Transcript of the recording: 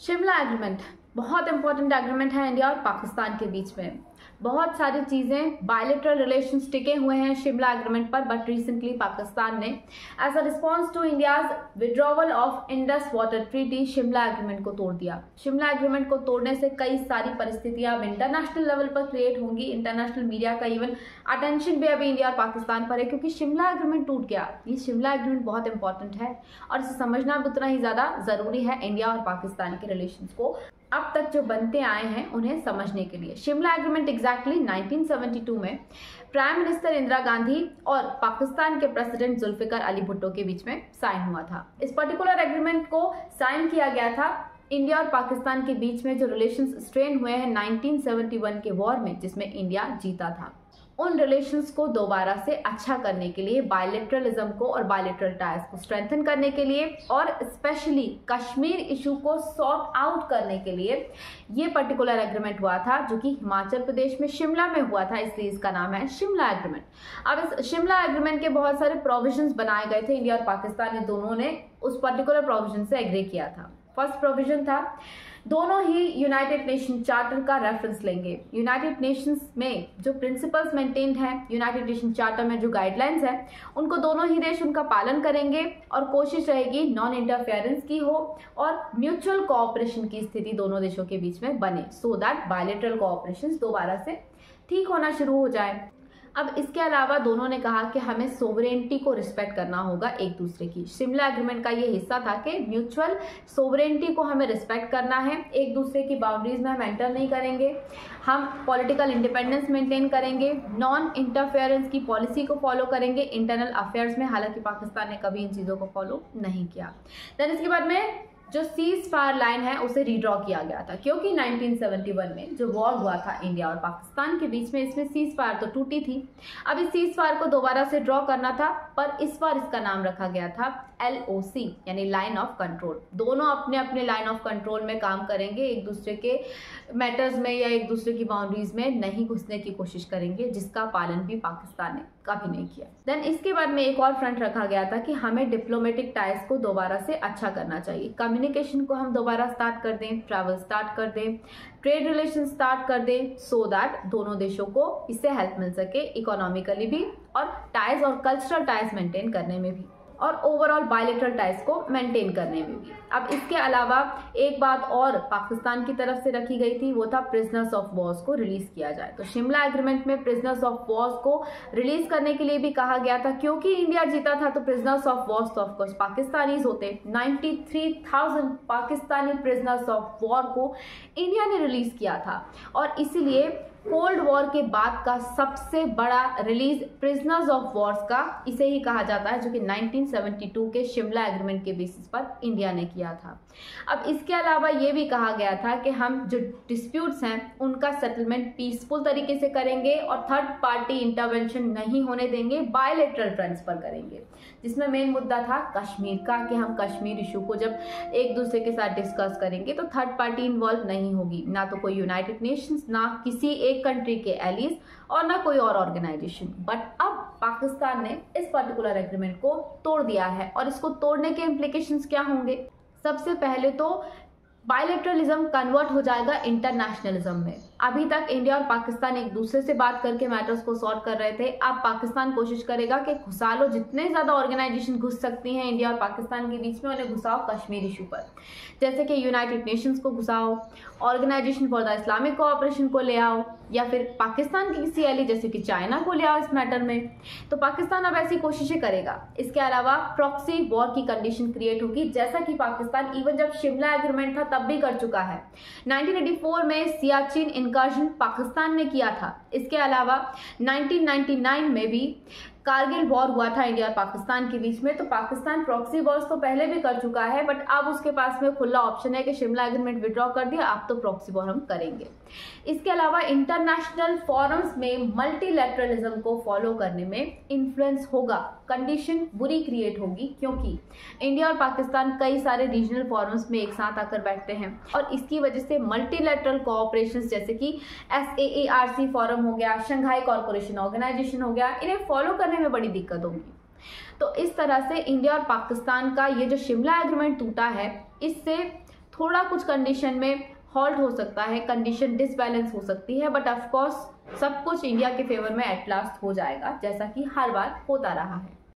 Shimla agreement बहुत important agreement है India और पाकिस्तान के बीच में। बहुत सारी चीज़ें बायलैटरल रिलेशंस टिके हुए हैं शिमला एग्रीमेंट पर, बट रिसेंटली पाकिस्तान ने as a response to India's withdrawal of Indus water treaty Shimla agreement को तोड़ दिया। शिमला एग्रीमेंट को तोड़ने से कई सारी परिस्थितियां अब इंटरनेशनल लेवल पर क्रिएट होंगी। इंटरनेशनल मीडिया का इवन अटेंशन भी अभी इंडिया और पाकिस्तान पर है, क्योंकि शिमला एग्रीमेंट टूट गया। ये शिमला एग्रीमेंट बहुत इंपॉर्टेंट है और इसे समझना भी उतना ही ज़्यादा ज़रूरी है इंडिया और पाकिस्तान के रिलेशंस को अब तक जो बनते आए हैं उन्हें समझने के लिए। शिमला एग्रीमेंट एग्जैक्टली 1972 में प्राइम मिनिस्टर इंदिरा गांधी और पाकिस्तान के प्रेसिडेंट जुल्फिकार अली भुट्टो के बीच में साइन हुआ था। इस पर्टिकुलर एग्रीमेंट को साइन किया गया था इंडिया और पाकिस्तान के बीच में जो रिलेशंस स्ट्रेन हुए हैं 1971 के वॉर में, जिसमें इंडिया जीता था। उन रिलेशंस को दोबारा से अच्छा करने के लिए, बायलैटरलिज्म को और बायलैटरल टाइज को स्ट्रेंथन करने के लिए और स्पेशली कश्मीर इशू को सॉर्ट आउट करने के लिए ये पर्टिकुलर एग्रीमेंट हुआ था, जो कि हिमाचल प्रदेश में शिमला में हुआ था, इसलिए इसका नाम है शिमला एग्रीमेंट। अब इस शिमला एग्रीमेंट के बहुत सारे प्रोविजंस बनाए गए थे। इंडिया और पाकिस्तान ने दोनों ने उस पर्टिकुलर प्रोविजन से एग्री किया था। फर्स्ट प्रोविजन था, दोनों ही यूनाइटेड नेशन चार्टर का रेफरेंस लेंगे। यूनाइटेड नेशंस में जो प्रिंसिपल्स मेंटेन्ड है, यूनाइटेड नेशन चार्टर में जो गाइडलाइंस है, उनको दोनों ही देश उनका पालन करेंगे और कोशिश रहेगी नॉन इंटरफेरेंस की हो और म्यूचुअल कोऑपरेशन की स्थिति दोनों देशों के बीच में बने, सो दैट बायलैटरल कोऑपरेशन दोबारा से ठीक होना शुरू हो जाए। अब इसके अलावा दोनों ने कहा कि हमें सोवरेनिटी को रिस्पेक्ट करना होगा एक दूसरे की। शिमला एग्रीमेंट का ये हिस्सा था कि म्यूचुअल सोवरेनिटी को हमें रिस्पेक्ट करना है, एक दूसरे की बाउंड्रीज में हम एंटर नहीं करेंगे, हम पॉलिटिकल इंडिपेंडेंस मेंटेन करेंगे, नॉन इंटरफेरेंस की पॉलिसी को फॉलो करेंगे इंटरनल अफेयर्स में। हालांकि पाकिस्तान ने कभी इन चीज़ों को फॉलो नहीं किया। देन इसके बाद में जो सीज फायर लाइन है उसे रीड्रॉ किया गया था, क्योंकि 1971 में जो वॉर हुआ था इंडिया और पाकिस्तान के बीच में, इसमें सीज फायर तो टूटी थी। अब इस सीज फायर को दोबारा से ड्रॉ करना था, पर इस बार इसका नाम रखा गया था LOC यानी लाइन ऑफ कंट्रोल। दोनों अपने अपने लाइन ऑफ कंट्रोल में काम करेंगे, एक दूसरे के मैटर्स में या एक दूसरे की बाउंड्रीज में नहीं घुसने की कोशिश करेंगे, जिसका पालन भी पाकिस्तान ने कभी नहीं किया। देन इसके बाद में एक और फ्रंट रखा गया था कि हमें डिप्लोमेटिक टाइज को दोबारा से अच्छा करना चाहिए, कम्युनिकेशन को हम दोबारा स्टार्ट कर दें, ट्रैवल स्टार्ट कर दें, ट्रेड रिलेशन स्टार्ट कर दें, सो दैट दोनों देशों को इससे हेल्प मिल सके इकोनॉमिकली भी और टाइज और कल्चरल टाइज मेंटेन करने में भी और ओवरऑल बायलैटरल टाइज को मेंटेन करने में भी। अब इसके अलावा एक बात और पाकिस्तान की तरफ से रखी गई थी, वो था प्रिजनर्स ऑफ वॉर्स को रिलीज किया जाए। तो शिमला एग्रीमेंट में प्रिजनर्स ऑफ वॉर्स को रिलीज करने के लिए भी कहा गया था, क्योंकि इंडिया जीता था तो प्रिजनर्स ऑफ वॉर्स तो ऑफकोर्स पाकिस्तानीज होते। 93,000 पाकिस्तानी प्रिजनर्स ऑफ वॉर को इंडिया ने रिलीज किया था और इसीलिए कोल्ड वॉर के बाद का सबसे बड़ा रिलीज प्रिजनर्स ऑफ वॉर्स का इसे ही कहा जाता है, जो कि 1972 के शिमला एग्रीमेंट के बेसिस पर इंडिया ने किया था। अब इसके अलावा ये भी कहा गया था कि हम जो डिस्प्यूट्स हैं उनका सेटलमेंट पीसफुल तरीके से करेंगे और थर्ड पार्टी इंटरवेंशन नहीं होने देंगे, बायलैटरल फ्रंट्स पर करेंगे, जिसमें मेन मुद्दा था कश्मीर का, कि हम कश्मीर इशू को जब एक दूसरे के साथ डिस्कस करेंगे तो थर्ड पार्टी इन्वॉल्व नहीं होगी, ना तो कोई यूनाइटेड नेशंस, ना किसी एक कंट्री के एलीज और ना कोई और ऑर्गेनाइजेशन। बट अब पाकिस्तान ने इस पर्टिकुलर एग्रीमेंट को तोड़ दिया है और इसको तोड़ने के इम्प्लीकेशंस क्या होंगे? सबसे पहले तो बायलैटरलिज्म कन्वर्ट हो जाएगा इंटरनेशनलिज्म में। अभी तक इंडिया और पाकिस्तान एक दूसरे से बात करके मैटर्स को सॉर्ट कर रहे थे, अब पाकिस्तान कोशिश करेगा कि घुसा लो, जितने ज़्यादा ऑर्गेनाइजेशन घुस सकती हैं इंडिया और पाकिस्तान के बीच में उन्हें घुसाओ कश्मीर इशू पर, जैसे कि यूनाइटेड नेशंस को घुसाओ, organisation for the Islamic cooperation को ले आओ, या फिर पाकिस्तान की किसी एली जैसे कि चाइना को ले आओ इस मैटर में। तो पाकिस्तान अब ऐसी कोशिशें करेगा। इसके अलावा प्रॉक्सी वॉर की कंडीशन क्रिएट होगी, जैसा कि पाकिस्तान इवन जब शिमला एग्रीमेंट था तब भी कर चुका है। 1984 में सियाचिन इनकर्जन पाकिस्तान ने किया था। इसके अलावा 1999 में भी कारगिल वॉर हुआ था इंडिया और पाकिस्तान के बीच में। तो पाकिस्तान प्रॉक्सी वॉर्स तो पहले भी कर चुका है, बट अब उसके पास में खुला ऑप्शन है कि शिमला एग्रीमेंट विड्रॉ कर दिया, अब तो प्रॉक्सी वॉर हम करेंगे। इसके अलावा इंटरनेशनल फोरम्स में मल्टीलैटरलिज्म को फॉलो करने में इन्फ्लुएंस होगा, कंडीशन बुरी क्रिएट होगी, क्योंकि इंडिया और पाकिस्तान कई सारे रीजनल फोरम्स में एक साथ आकर बैठते हैं और इसकी वजह से मल्टीलैटरल कोऑपरेशन जैसे कि SAARC फोरम हो गया, शंघाई कॉर्पोरेशन ऑर्गेनाइजेशन हो गया, इन्हें फॉलो करने में बड़ी दिक्कत होगी। तो इस तरह से इंडिया और पाकिस्तान का ये जो शिमला एग्रीमेंट टूटा है, इससे थोड़ा कुछ कंडीशन में हॉल्ट हो सकता है, कंडीशन डिसबैलेंस हो सकती है, बट ऑफ कोर्स सब कुछ इंडिया के फेवर में एट लास्ट हो जाएगा, जैसा कि हर बार होता रहा है।